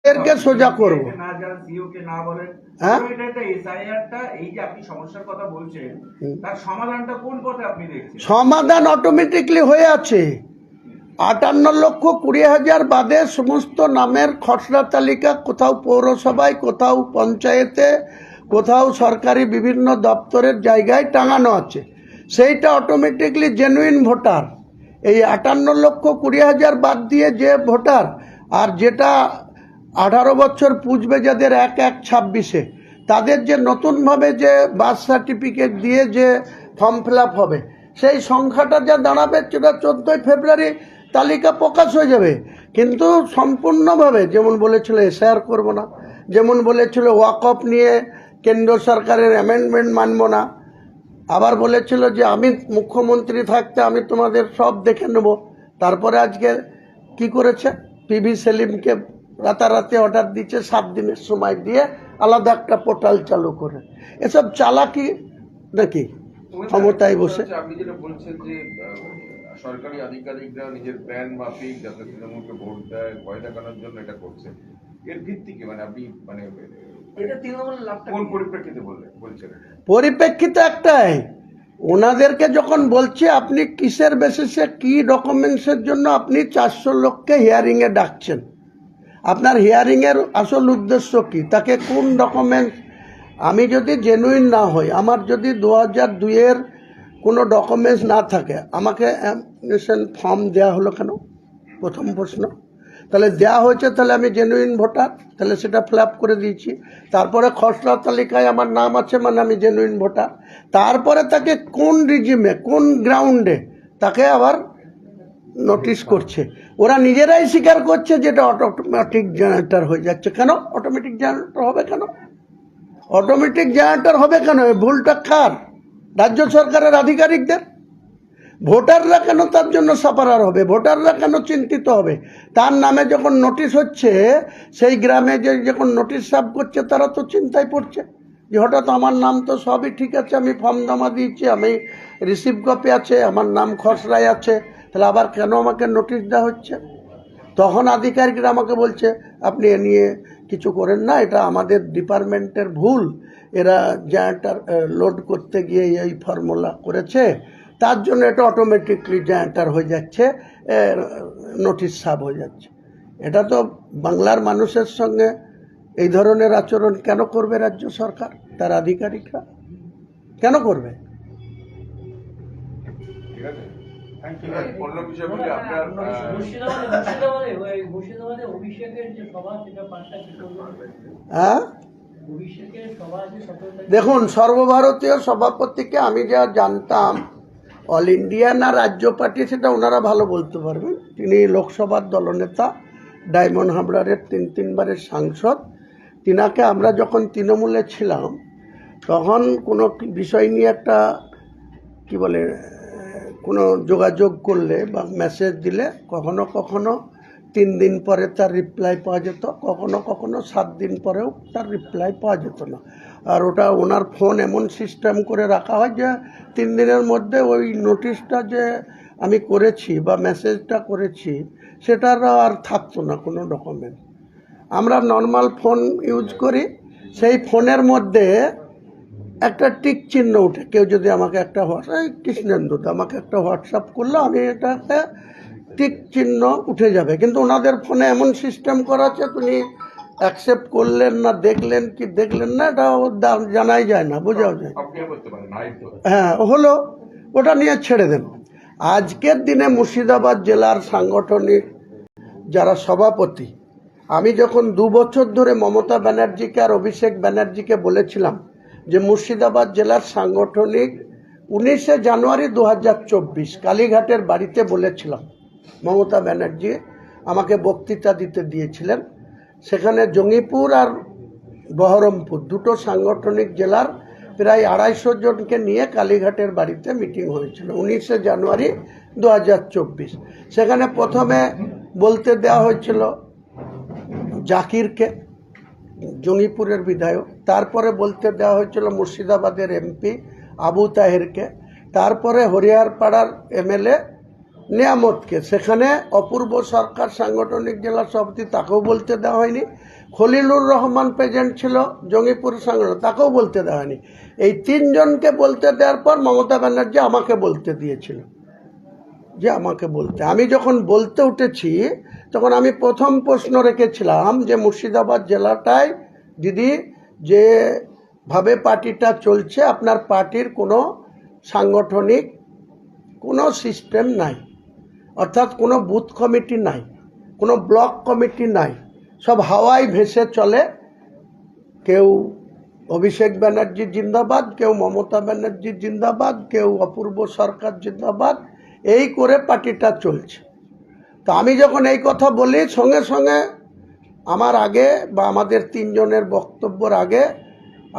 এরকে সোজা করব না যারা সিও কে না বলেন, হ্যাঁ এটা একটা এসআইআরটা, এই যে আপনি সমস্যার কথা বলছেন, তার সমাধানটা কোন পথে আপনি দেখছেন? সমাধান অটোমেটিকলি হয়ে আছে। 58,20,000 বাদে সমস্ত নামের খসড়া তালিকা কোথাও পৌরসভায়, কোথাও পঞ্চায়েতে, কোথাও সরকারি বিভিন্ন দপ্তরের জায়গায় টাঙানো আছে। সেইটা অটোমেটিকলি জেনুইন ভোটার। এই 58,20,000 বাদ দিয়ে যে ভোটার, আর যেটা 18 বছর পুজবে যাদের 1/1/26-এ, তাদের যে নতুনভাবে যে বার্থ সার্টিফিকেট দিয়ে যে ফর্ম ফিল আপ হবে, সেই সংখ্যাটা যা দাঁড়াবে সেটা 14ই ফেব্রুয়ারি তালিকা প্রকাশ হয়ে যাবে। কিন্তু সম্পূর্ণভাবে যেমন বলেছিল এসআইআর করব না, যেমন বলেছিল ওয়াকফ নিয়ে কেন্দ্র সরকারের অ্যামেন্ডমেন্ট মানব না, আবার বলেছিল যে আমি মুখ্যমন্ত্রী থাকতে আমি তোমাদের সব দেখে নেব। তারপরে আজকে কি করেছে, পিভি সেলিমকে রাতারাতি অর্ডার দিচ্ছে 7 দিনের সময় দিয়ে আলাদা একটা পোর্টাল চালু করে। এসব চালাকি নাকি ক্ষমতায় বসে? আপনি যেটা বলছেন যে সরকারি আধিকারিকরা নিজের ব্র্যান্ড মাফিক যাতে তৃণমূলকে ভোট দেয় ভয় দেখানোর জন্য এটা করছে, এর ভিত্তি কি? মানে আপনি মানে এটা তৃণমূলের লাভটা কোন পরিপ্রেক্ষিতে বলছেন? পরিপ্রেক্ষিত একটাই, ওনাদেরকে যখন বলছে আপনি কিসের বেসিসে কি ডকুমেন্টসের জন্য আপনি 400 লোককে হিয়ারিংয়ে ডাকছেন, আপনার হিয়ারিংয়ের আসল উদ্দেশ্য কি, তাকে কোন ডকুমেন্টস, আমি যদি জেনুইন না হই, আমার যদি 2002-এর কোনো ডকুমেন্টস না থাকে, আমাকে অ্যাপ্লিকেশন ফর্ম দেওয়া হলো কেন? প্রথম প্রশ্ন। তাহলে দেওয়া হয়েছে, তাহলে আমি জেনুইন ভোটার, তাহলে সেটা ফিল আপ করে দিয়েছি। তারপরে খসড়া তালিকায় আমার নাম আছে, মানে আমি জেনুইন ভোটার। তারপরে তাকে কোন রিজিমে, কোন গ্রাউন্ডে তাকে আবার নোটিশ করছে, ওরা নিজেরাই স্বীকার করছে যেটা অটোমেটিক জেনারেটর হয়ে যাচ্ছে। কেন অটোমেটিক জেনারেটর হবে? কেন অটোমেটিক জেনারেটর হবে কেন? এই ভুলটা কার? রাজ্য সরকারের আধিকারিকদের। ভোটাররা কেন তার জন্য সাফারার হবে? ভোটাররা কেন চিন্তিত হবে? তার নামে যখন নোটিশ হচ্ছে, সেই গ্রামে যে যখন নোটিশ সার্ভ করছে, তারা তো চিন্তায় পড়ছে যে হঠাৎ আমার নাম তো সবই ঠিক আছে, আমি ফর্ম জমা দিয়েছি, আমি রিসিভ কপি আছে, আমার নাম খসড়ায় আছে, তাহলে আবার কেন আমাকে নোটিশ দেওয়া হচ্ছে? তখন আধিকারিকরা আমাকে বলছে আপনি এ নিয়ে কিছু করেন না, এটা আমাদের ডিপার্টমেন্টের ভুল, এরা জেনারেটর লোড করতে গিয়ে এই ফর্মুলা করেছে, তার জন্য এটা অটোমেটিকলি জেনারেটর হয়ে যাচ্ছে, নোটিশ সার্ভ হয়ে যাচ্ছে। এটা তো বাংলার মানুষের সঙ্গে এই ধরনের আচরণ কেন করবে রাজ্য সরকার, তার আধিকারিকরা কেন করবে? ঠিক আছে, অন্য বিষয় বলি আপনার হ্যাঁ, দেখুন, সর্বভারতীয় সভাপতিকে আমি যা জানতাম, অল ইন্ডিয়া না রাজ্য পার্টি সেটা ওনারা ভালো বলতে পারবেন। তিনি লোকসভার দলনেতা, ডায়মন্ড হাবড়ারের 3 বারের সাংসদ। তিনাকে আমরা যখন তৃণমূলে ছিলাম, তখন কোনো বিষয় নিয়ে একটা কি বলে, কোনো যোগাযোগ করলে বা মেসেজ দিলে কখনো কখনো 3 দিন পরে তার রিপ্লাই পাওয়া যেত, কখনো কখনো 7 দিন পরেও তার রিপ্লাই পাওয়া যেত না। আর ওটা ওনার ফোন এমন সিস্টেম করে রাখা হয় যে 3 দিনের মধ্যে ওই নোটিশটা যে আমি করেছি বা মেসেজটা করেছি সেটার আর থাকতো না কোনো ডকুমেন্ট। আমরা নর্মাল ফোন ইউজ করি, সেই ফোনের মধ্যে একটা টিক চিহ্ন উঠে, কেউ যদি আমাকে একটা কৃষ্ণেন্দু আমাকে একটা হোয়াটসঅ্যাপ করলো, আমি এটাতে টিক চিহ্ন উঠে যাবে। কিন্তু ওনাদের ফোনে এমন সিস্টেম করা আছে, তুমি অ্যাকসেপ্ট করলেন না, দেখলেন কি দেখলেন না, এটা জানাই যায় না, বোঝাও যায়। হ্যাঁ হলো, ওটা নিয়ে ছেড়ে দেন। আজকের দিনে মুর্শিদাবাদ জেলার সাংগঠনিক যারা সভাপতি, আমি যখন 2 বছর ধরে মমতা ব্যানার্জিকে আর অভিষেক ব্যানার্জিকে বলেছিলাম যে মুর্শিদাবাদ জেলার সাংগঠনিক 19শে জানুয়ারি 2024 কালীঘাটের বাড়িতে বলেছিলাম, মমতা ব্যানার্জি আমাকে বক্তৃতা দিতে দিয়েছিলেন। সেখানে জঙ্গিপুর আর বহরমপুর দুটো সাংগঠনিক জেলার প্রায় 250 জনকে নিয়ে কালীঘাটের বাড়িতে মিটিং হয়েছিল 19শে জানুয়ারি 2024। সেখানে প্রথমে বলতে দেওয়া হয়েছিল জাকিরকে, জঙ্গিপুরের বিধায়ক, তারপরে বলতে দেওয়া হয়েছিল মুর্শিদাবাদের এমপি আবু তাহেরকে, তারপরে হরিয়ারপাড়ার এমএলএ নিয়ামতকে, সেখানে অপূর্ব সরকার সাংগঠনিক জেলা সভাপতি, তাকেও বলতে দেওয়া হয়নি। খলিলুর রহমান প্রেজেন্ট ছিল জঙ্গিপুর সাংগঠন, তাকেও বলতে দেওয়া হয়নি। এই তিনজনকে বলতে দেওয়ার পর মমতা ব্যানার্জি আমাকে বলতে দিয়েছিল, যে আমাকে বলতে। আমি যখন বলতে উঠেছি তখন আমি প্রথম প্রশ্ন রেখেছিলাম যে মুর্শিদাবাদ জেলাটায় দিদি যেভাবে পার্টিটা চলছে, আপনার পার্টির কোনো সাংগঠনিক কোনো সিস্টেম নাই, অর্থাৎ কোনো বুথ কমিটি নাই, কোনো ব্লক কমিটি নাই, সব হাওয়ায় ভেসে চলে। কেউ অভিষেক ব্যানার্জি জিন্দাবাদ, কেউ মমতা ব্যানার্জি জিন্দাবাদ, কেউ অপূর্ব সরকার জিন্দাবাদ, এই করে পার্টিটা চলছে। তো আমি যখন এই কথা বলি, সঙ্গে সঙ্গে আমার আগে বা আমাদের তিনজনের বক্তব্যের আগে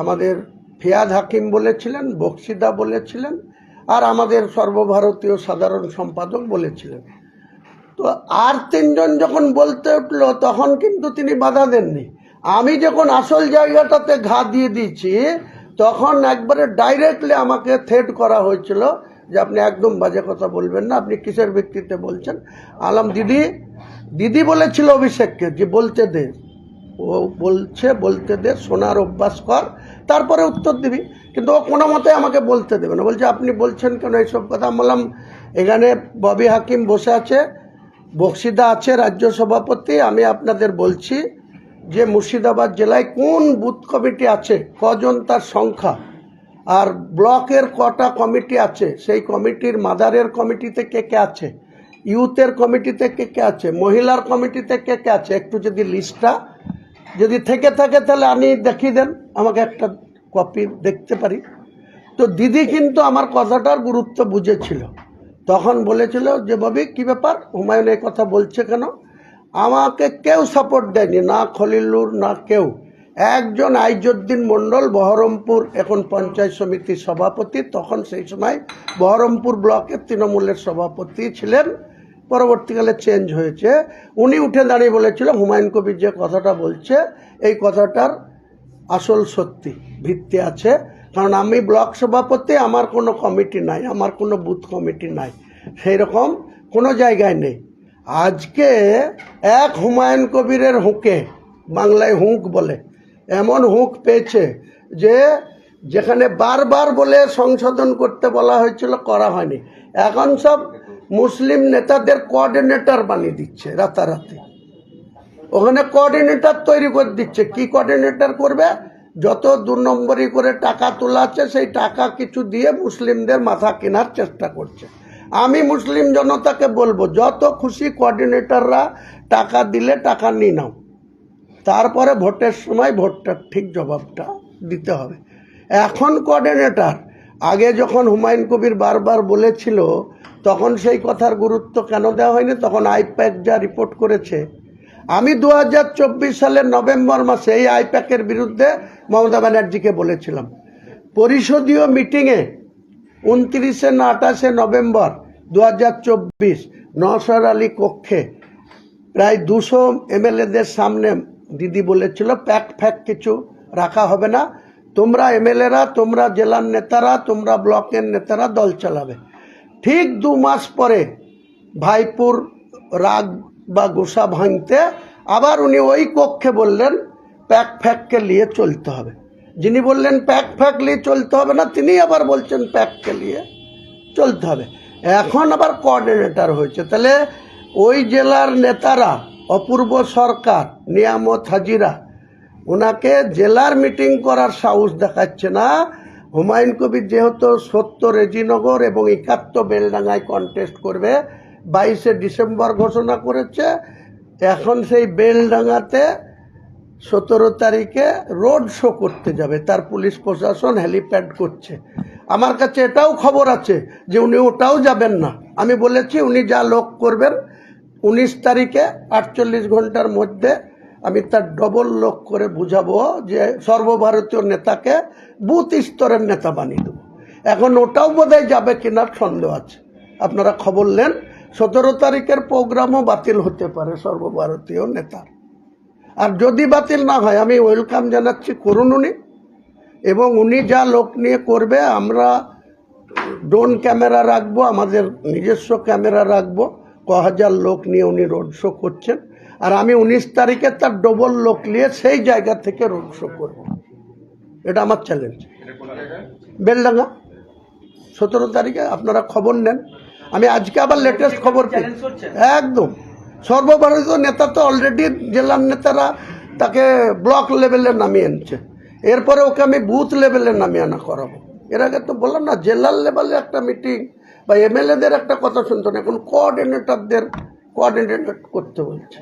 আমাদের ফিয়াদ হাকিম বলেছিলেন, বক্সিদা বলেছিলেন, আর আমাদের সর্বভারতীয় সাধারণ সম্পাদক বলেছিলেন। তো আর তিনজন যখন বলতে উঠলো তখন কিন্তু তিনি বাধা দেননি। আমি যখন আসল জায়গাটাতে ঘা দিয়ে দিয়েছি তখন একবারে ডাইরেক্টলি আমাকে থ্রেট করা হয়েছিল যে আপনি একদম বাজে কথা বলবেন না, আপনি কিসের ভিত্তিতে বলছেন। আলাম দিদি বলেছিল অভিষেককে যে বলতে দে, ও বলছে বলতে দে, শোনার অভ্যাস কর, তারপরে উত্তর দিবি। কিন্তু ও কোনো মতে আমাকে বলতে দেবে না, বলছে আপনি বলছেন কেন এইসব কথা। বললাম এখানে ববি হাকিম বসে আছে, বক্সিদা আছে রাজ্য সভাপতি, আমি আপনাদের বলছি যে মুর্শিদাবাদ জেলায় কোন বুথ কমিটি আছে, কজন তার সংখ্যা, আর ব্লকের কটা কমিটি আছে, সেই কমিটির মাদারের কমিটিতে কে কে আছে, ইউথের কমিটিতে কে কে আছে, মহিলার কমিটিতে কে কে আছে, একটু যদি লিস্টটা যদি থেকে থাকে তাহলে আপনি দেখিয়ে দেন, আমাকে একটা কপি দেখতে পারি। তো দিদি কিন্তু আমার কথাটার গুরুত্ব বুঝেছিল, তখন বলেছিল যে ববি কী ব্যাপার, হুমায়ুন এই কথা বলছে কেন। আমাকে কেউ সাপোর্ট দেয়নি, না খলিলুর না কেউ। একজন আইজুদ্দিন মণ্ডল, বহরমপুর এখন পঞ্চায়েত সমিতির সভাপতি, তখন সেই সময় বহরমপুর ব্লকের তৃণমূলের সভাপতি ছিলেন, পরবর্তীকালে চেঞ্জ হয়েছে। উনি উঠে দাঁড়িয়ে বলেছিল হুমায়ুন কবির যে কথাটা বলছে এই কথাটার আসল সত্যি ভিত্তি আছে, কারণ আমি ব্লক সভাপতি, আমার কোনো কমিটি নাই, আমার কোনো বুথ কমিটি নাই, সেই রকম কোনো জায়গায় নেই। আজকে এক হুমায়ুন কবিরের হুঁকে, বাংলায় হুঁক বলে, এমন হুঁক পেয়েছে যে যেখানে বারবার বলে সংশোধন করতে বলা হয়েছিল করা হয়নি, এখন সব মুসলিম নেতাদের কোঅর্ডিনেটর বানিয়ে দিচ্ছে রাতারাতি। ওখানে কোঅর্ডিনেটর তৈরি করে দিচ্ছে। কি কোঅর্ডিনেটর করবে? যত 2 নম্বরি করে টাকা তোলা আছে সেই টাকা কিছু দিয়ে মুসলিমদের মাথা কেনার চেষ্টা করছে। আমি মুসলিম জনতাকে বলবো যত খুশি কোঅর্ডিনেটররা টাকা দিলে টাকা নিয়ে নাও, তারপরে ভোটের সময় ভোটটার ঠিক জবাবটা দিতে হবে। এখন কোঅর্ডিনেটর, আগে যখন হুমায়ুন কবির বারবার বলেছিল তখন সেই কথার গুরুত্ব কেন দেওয়া হয়নি? তখন আইপ্যাক যা রিপোর্ট করেছে, আমি 2024 সালের নভেম্বর মাসে এই আইপ্যাকের বিরুদ্ধে মমতা ব্যানার্জিকে বলেছিলাম পরিষদীয় মিটিংয়ে 29 না 28 নভেম্বর 2024 নওশাদ আলী কক্ষে প্রায় 200 এমএলএদের সামনে দিদি বলেছিল প্যাক ফ্যাক কিছু রাখা হবে না, তোমরা এমএলএরা, তোমরা জেলার নেতারা, তোমরা ব্লকের নেতারা দল চালাবে। ঠিক 2 মাস পরে ভাইপুর রাগ বা গোসা ভাঙতে আবার উনি ওই কক্ষে বললেন প্যাক ফ্যাককে নিয়ে চলতে হবে। যিনি বললেন প্যাক ফ্যাক নিয়ে চলতে হবে না, তিনি আবার বলছেন প্যাককে নিয়ে চলতে হবে। এখন আবার কোঅর্ডিনেটর হয়েছে। তাহলে ওই জেলার নেতারা, অপূর্ব সরকার, নিয়ামত হাজিরা, ওনাকে জেলার মিটিং করার সাহস দেখাচ্ছে না। হুমায়ুন কবির যেহেতু 70 রেজিনগর এবং 71 বেলডাঙ্গায় কন্টেস্ট করবে, 22 ডিসেম্বর ঘোষণা করেছে। এখন সেই বেলডাঙ্গাতে 17 তারিখে রোড শো করতে যাবে, তার পুলিশ প্রশাসন হেলিপ্যাড করছে। আমার কাছে এটাও খবর আছে যে উনি ওটাও যাবেন না। আমি বলেছি উনি যা লোক করবেন 19 তারিখে 48 ঘন্টার মধ্যে আমি তার ডবল লোক করে বুঝাবো যে সর্বভারতীয় নেতাকে বুথ স্তরের নেতা বানিয়ে দেবো। এখন ওটাও বোধহয় যাবে কিনার সন্দেহ আছে। আপনারা খবর নেন 17 তারিখের প্রোগ্রামও বাতিল হতে পারে সর্বভারতীয় নেতার। আর যদি বাতিল না হয় আমি ওয়েলকাম জানাচ্ছি, করুন উনি, এবং উনি যা লোক নিয়ে করবে আমরা ড্রোন ক্যামেরা রাখবো, আমাদের নিজস্ব ক্যামেরা রাখবো, হাজার লোক নিয়ে উনি রোড শো করছেন, আর আমি 19 তারিখে তার ডবল লোক নিয়ে সেই জায়গা থেকে রোড শো করবো। এটা আমার চ্যালেঞ্জ। এটা কোন জায়গায়? বেলডাঙ্গা 17 তারিখে আপনারা খবর নেন। আমি আজকে আবার লেটেস্ট খবর পেয়ে একদম সর্বভারতীয় নেতা তো অলরেডি জেলার নেতারা তাকে ব্লক লেভেলে নামিয়ে আনছে, এরপরে ওকে আমি বুথ লেভেলে নামিয়ে আনা করাবো। এর আগে তো বললাম না, জেলার লেভেলে একটা মিটিং বা এমএলএদের একটা কথা শুনতো না, এখন কোঅর্ডিনেটরদের কোঅর্ডিনেট করতে বলছে,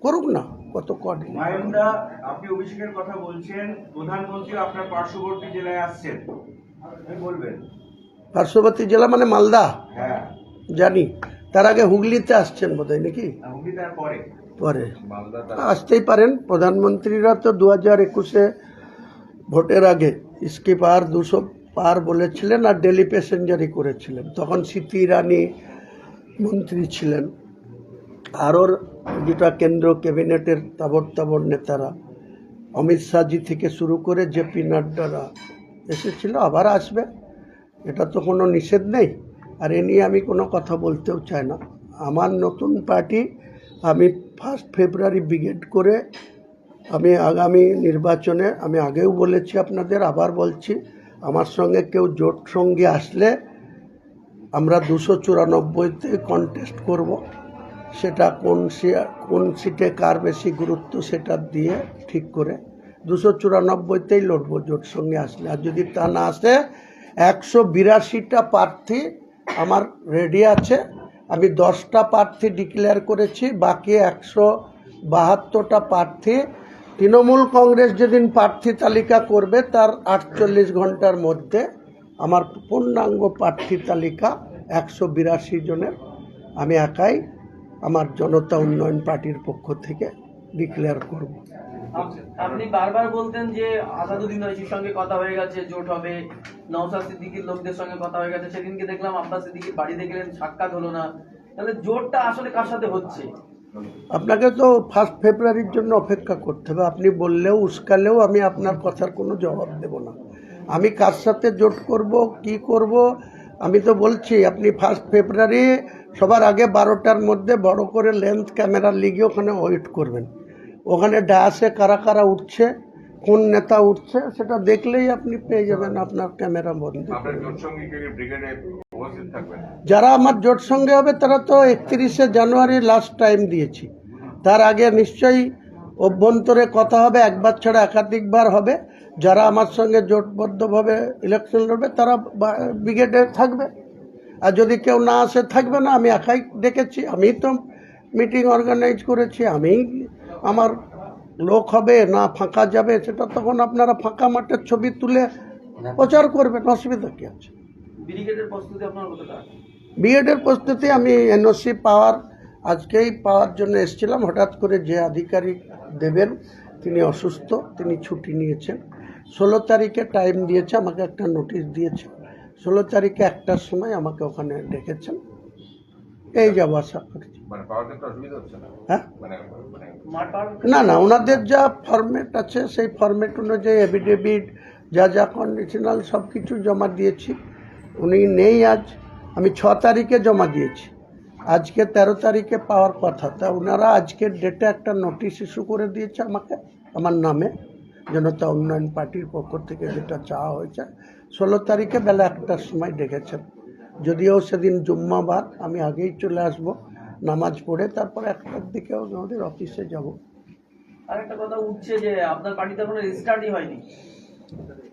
করুক না, কত কোঅর্ডিনেট। মায়নদা, আপনি অভিষেকের কথা বলছেন, প্রধানমন্ত্রী আপনার পার্শ্ববর্তী জেলায় আসছেন, কি বলবেন? পার্শ্ববর্তী জেলা মানে মালদা, হ্যাঁ, জানি। তার আগে হুগলিতে আসছেন বোধহয় নাকি? হুগলি তার পরে পরে মালদা আসতেই পারেন। প্রধানমন্ত্রীরা তো 2021-এ ভোটের আগে ইসকি পার 200 পার বলেছিলেন, আর ডেলি প্যাসেঞ্জারই করেছিলেন। তখন স্মৃতি ইরানি মন্ত্রী ছিলেন, আরও দুটা কেন্দ্র ক্যাবিনেটের তাবড় নেতারা, অমিত শাহজি থেকে শুরু করে জেপি নাড্ডারা এসেছিল, আবার আসবে, এটা তো কোনো নিষেধ নেই। আর এ নিয়ে আমি কোনো কথা বলতেও চাই না। আমার নতুন পার্টি, আমি 1 ফেব্রুয়ারি ব্রিগেড করে আমি আগামী নির্বাচনে, আমি আগেও বলেছি আপনাদের, আবার বলছি, আমার সঙ্গে কেউ জোট সঙ্গে আসলে আমরা 294-তে কন্টেস্ট করব। সেটা কোন সিটে কার বেশি গুরুত্ব সেটা দিয়ে ঠিক করে 294-তেই লড়বো জোট সঙ্গে আসলে। আর যদি তা না আসে, 182টা প্রার্থী আমার রেডি আছে। আমি 10টা প্রার্থী ডিক্লেয়ার করেছি, বাকি 172টা প্রার্থী তৃণমূল কংগ্রেস যেদিন প্রার্থী তালিকা করবে তার 48 ঘন্টার মধ্যে আমার পূর্ণাঙ্গ প্রার্থী তালিকা 182 জনের আমি একাই আমার জনতা উন্নয়ন পার্টির পক্ষ থেকে ডিক্লেয়ার করব। আপনি বারবার বলতেন যে আসাদুদ্দিন ওয়াইসির সঙ্গে কথা হয়ে গেছে, জোট হবে, নওশাদ সিদ্দিকীর লোকদের সঙ্গে কথা হয়ে গেছে। সেদিনকে দেখলাম আব্বাস সিদ্দিকীর বাড়িতে গেলেন, সাক্ষাৎ হলো না। তাহলে জোটটা আসলে কার সাথে হচ্ছে? আপনাকে তো 1 ফেব্রুয়ারির জন্য অপেক্ষা করতে হবে। আপনি বললেও উস্কালেও আমি আপনার কথার কোনো জবাব দেব না। আমি কার সাথে জোট করব, কি করব, আমি তো বলছি, আপনি 1 ফেব্রুয়ারি সবার আগে 12টার মধ্যে বড় করে লেন্থ ক্যামেরা লিগে ওখানে ওয়েট করবেন। ওখানে ডায়াসে কারা কারা উঠছে, কোন নেতা উঠছে, সেটা দেখলেই আপনি পেয়ে যাবেন আপনার ক্যামেরা বন্ধ। আপনার জোট সঙ্গী ব্রিগেডে উপস্থিত থাকবেন? যারা আমার জোট সঙ্গে হবে তারা তো 31শে জানুয়ারি লাস্ট টাইম দিয়েছি, তার আগে নিশ্চয়ই অভ্যন্তরে কথা হবে, একবার ছাড়া একাধিকবার হবে। যারা আমার সঙ্গে জোটবদ্ধভাবে ইলেকশন লড়বে তারা ব্রিগেডে থাকবে, আর যদি কেউ না আসে থাকবে না। আমি একাই ডেকেছি, আমি তো মিটিং অর্গানাইজ করেছি, আমি আমার লোক হবে না ফাঁকা যাবে, সেটা তখন আপনারা ফাঁকা মাঠের ছবি তুলে প্রচার করবেন, অসুবিধা কী আছে। ব্রিগেডের প্রস্তুতি আপনার কতটা? বিএডের প্রস্তুতি আমি এনওসি আজকেই পাওয়ার জন্য এসেছিলাম। হঠাৎ করে যে আধিকারিক দেবেন তিনি অসুস্থ, তিনি ছুটি নিয়েছেন। 16 তারিখে টাইম দিয়েছে, আমাকে একটা নোটিশ দিয়েছে। 16 তারিখে 1টার সময় আমাকে ওখানে ডেকেছেন, এই যাব আশা করছি। মানে পাওয়ার ক্ষেত্রে অসুবিধা হচ্ছে না? হ্যাঁ, মাঠ পাওয়ার না, ওনাদের যা ফরম্যাট আছে সেই ফরম্যাট অনুযায়ী এফিডেভিট যা কন্ডিশনাল সব কিছু জমা দিয়েছি। উনি নেই আজ, আমি 6 তারিখে জমা দিয়েছি, আজকে 13 তারিখে পাওয়ার কথা। তা ওনারা আজকের ডেটে একটা নোটিশ ইস্যু করে দিয়েছে আমাকে, আমার নামে, জনতা উন্নয়ন পার্টির পক্ষ থেকে যেটা চাওয়া হয়েছে। 16 তারিখে বেলা 1টার সময় ডেকেছেন। যদিও সেদিন জুম্মাবার, আমি আগেই চলে আসব নামাজ পড়ে, তারপর 1টার দিকে আমাদের অফিসে যাব। আরেকটা কথা উঠছে যে আপনার পার্টিতে এখনো রেজিস্টার্ডই হয়নি।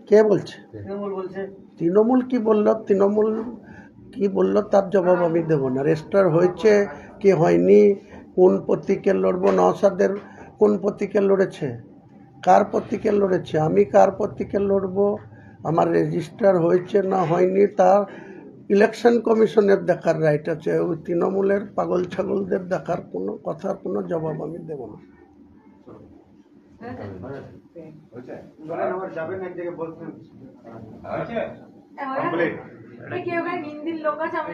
কে বলছে? তৃণমূল বলছে। তৃণমূল কি বললো তার জবাব আমি দেবো না। রেজিস্টার হয়েছে কি হয়নি, কোন প্রতীকে লড়বো, নওশাদের কোন প্রতীকে লড়েছে, কার প্রতীকে লড়েছে, আমি কার প্রতীকে লড়বো, আমার রেজিস্টার হয়েছে না হয়নি তার ইলেকশন কমিশনের দেখার রাইট আছে। ওই তৃণমূলের পাগল ছাগলদের দেখার কোনো কথার কোনো জবাব আমি দেব না। কেউ নিন্দির লোক আছে, আমি